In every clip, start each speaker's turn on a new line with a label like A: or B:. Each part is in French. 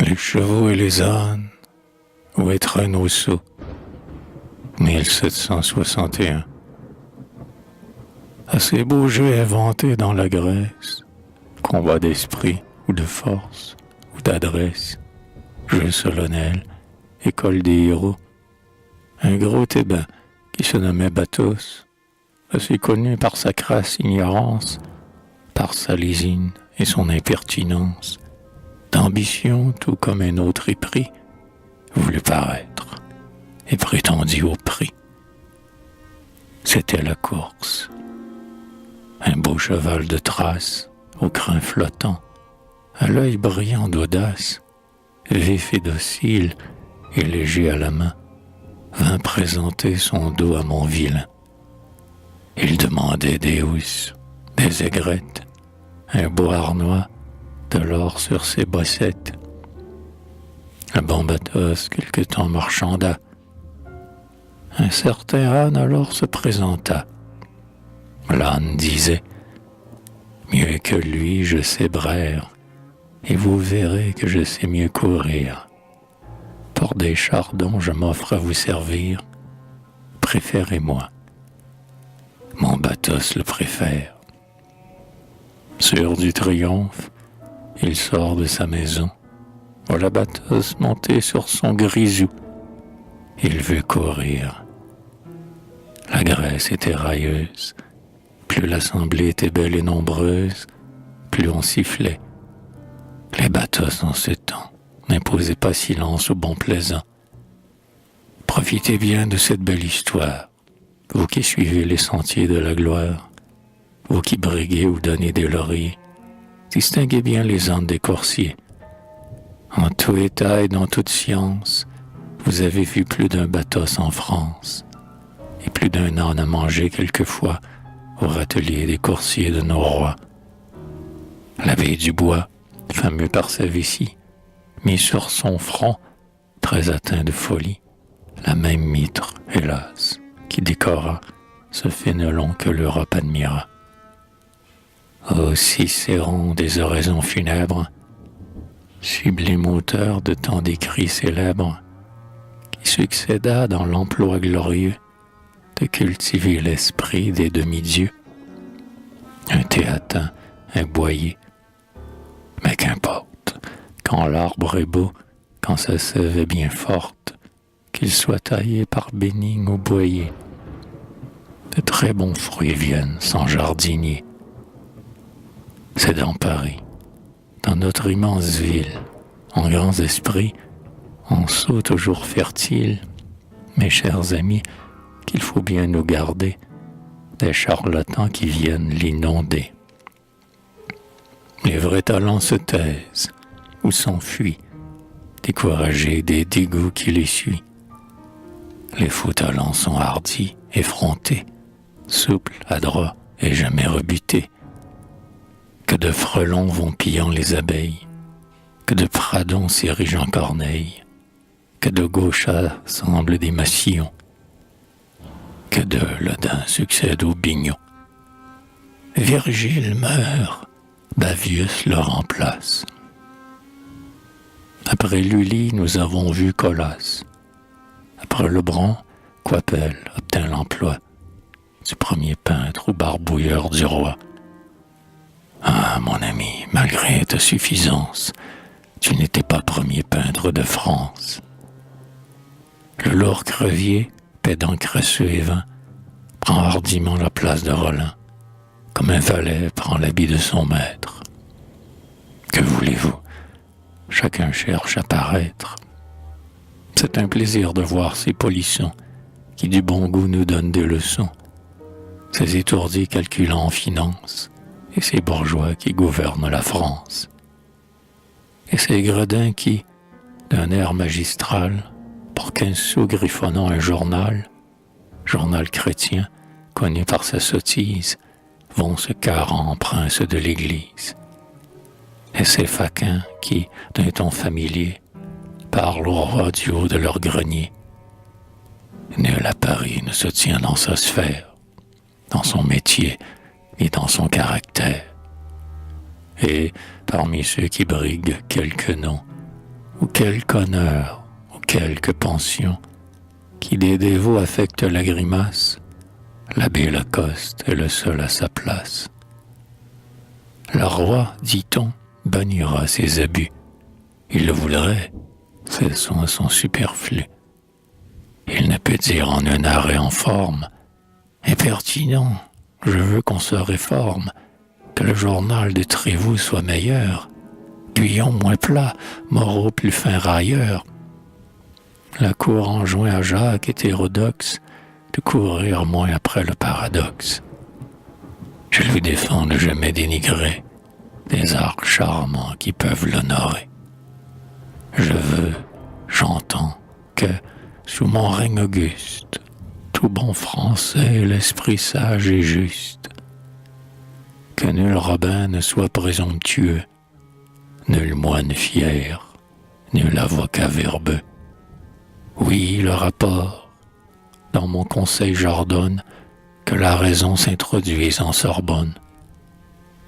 A: Les chevaux et les ânes, où est Rousseau, 1761. À ces beaux jeux inventés dans la Grèce, combat d'esprit ou de force ou d'adresse, jeu solennel, école des héros, un gros Thébain qui se nommait Bathos, assez connu par sa crasse ignorance, par sa lésine et son impertinence, d'ambition tout comme un autre épris, voulut paraître et prétendit au prix. C'était la course. Un beau cheval de trace, au crin flottant, à l'œil brillant d'audace, vif et docile et léger à la main, vint présenter son dos à mon vilain. Il demandait des housses, des aigrettes, un beau harnois, de l'or sur ses bossettes. Le bon Bathos quelque temps marchanda. Un certain âne alors se présenta. L'âne disait « Mieux que lui, je sais braire, et vous verrez que je sais mieux courir. Pour des chardons, je m'offre à vous servir. Préférez-moi. » Mon Bathos le préfère. Sûr du triomphe, il sort de sa maison. Voilà Bathos monté sur son grisou. Il veut courir. La Grèce était railleuse. Plus l'assemblée était belle et nombreuse, plus on sifflait. Les Bathos en ce temps n'imposaient pas silence aux bons plaisants. Profitez bien de cette belle histoire, vous qui suivez les sentiers de la gloire, vous qui briguez ou donnez des lauriers, distinguez bien les ânes des coursiers. En tout état et dans toute science, vous avez vu plus d'un Bathos en France, et plus d'un âne à manger quelquefois au râtelier des coursiers de nos rois. L'abbé Dubois, fameux par sa vessie, mit sur son front, très atteint de folie, la même mitre, hélas, qui décora ce ffénelon que l'Europe admira. Ô Cicéron des oraisons funèbres, sublime auteur de tant d'écrits célèbres, qui succéda dans l'emploi glorieux de cultiver l'esprit des demi-dieux. Un théatin, un boyer, mais qu'importe, quand l'arbre est beau, quand sa sève est bien forte, qu'il soit taillé par Bénigne ou Boyer, de très bons fruits viennent sans jardinier. C'est dans Paris, dans notre immense ville, en grands esprits, en sceaux toujours fertiles, mes chers amis, qu'il faut bien nous garder des charlatans qui viennent l'inonder. Les vrais talents se taisent ou s'enfuient, découragés des dégoûts qui les suivent. Les faux talents sont hardis, effrontés, souples, adroits et jamais rebutés. Que de frelons vont pillant les abeilles, que de pradons s'érigent en corneilles, que de gauchats semblent des massillons, que de Lodin succède aux Bignons. Virgile meurt, Bavius le remplace. Après Lully, nous avons vu Colas. Après Lebrun, Coypel obtint l'emploi du premier peintre ou barbouilleur du roi. Ah, mon ami, malgré ta suffisance, tu n'étais pas premier peintre de France. Le lourd crevier, pédant crasseux et vain, prend hardiment la place de Rollin, comme un valet prend l'habit de son maître. Que voulez-vous? Chacun cherche à paraître. C'est un plaisir de voir ces polissons qui du bon goût nous donnent des leçons, ces étourdis calculants en finance, et ces bourgeois qui gouvernent la France, et ces gredins qui, d'un air magistral, pour 15 sous griffonnant un journal chrétien, connu par sa sottise, vont se carrant en prince de l'Église. Et ces faquins qui, d'un ton familier, parlent au roi du haut de leur grenier. Nul à Paris ne se tient dans sa sphère, dans son métier et dans son caractère. Et, parmi ceux qui briguent quelques noms, ou quelque honneur, ou quelque pension, qui des dévots affecte la grimace, l'abbé Lacoste est le seul à sa place. Le roi, dit-on, bannira ses abus. Il le voudrait, ces soins sont superflus. Il ne peut dire en un arrêt en forme, impertinent, je veux qu'on se réforme, que le journal de Trévoux soit meilleur, Guyon moins plat, Moreau plus fin railleur. La cour enjoint à Jacques hétérodoxe de courir moins après le paradoxe. Je lui défends de jamais dénigrer des arts charmants qui peuvent l'honorer. Je veux, j'entends que, sous mon règne auguste, tout bon français, l'esprit sage et juste, que nul rabbin ne soit présomptueux, nul moine fier, nul avocat verbeux. Oui, le rapport, dans mon conseil j'ordonne que la raison s'introduise en Sorbonne,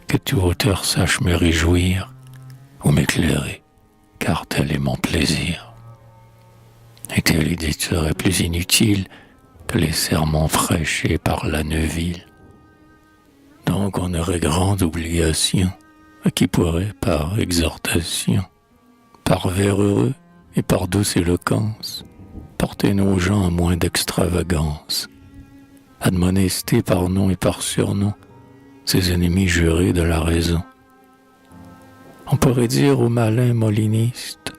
A: que tout auteur sache me réjouir ou m'éclairer, car tel est mon plaisir. Et telle idée serait plus inutile que les sermons fraîchés par la Neuville. Donc on aurait grande obligation à qui pourrait, par exhortation, par vers heureux et par douce éloquence, porter nos gens à moins d'extravagance, admonester par nom et par surnom ses ennemis jurés de la raison. On pourrait dire aux malins molinistes,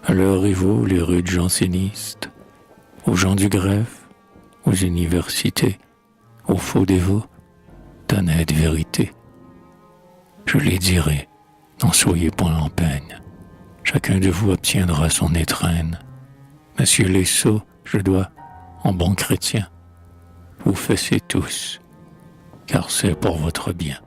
A: à leurs rivaux les rudes jansénistes, aux gens du greffe, aux universités, aux faux dévots, d'honnête vérité. Je les dirai, n'en soyez point en peine, chacun de vous obtiendra son étrenne. Monsieur les sots, je dois, en bon chrétien, vous fesser tous, car c'est pour votre bien.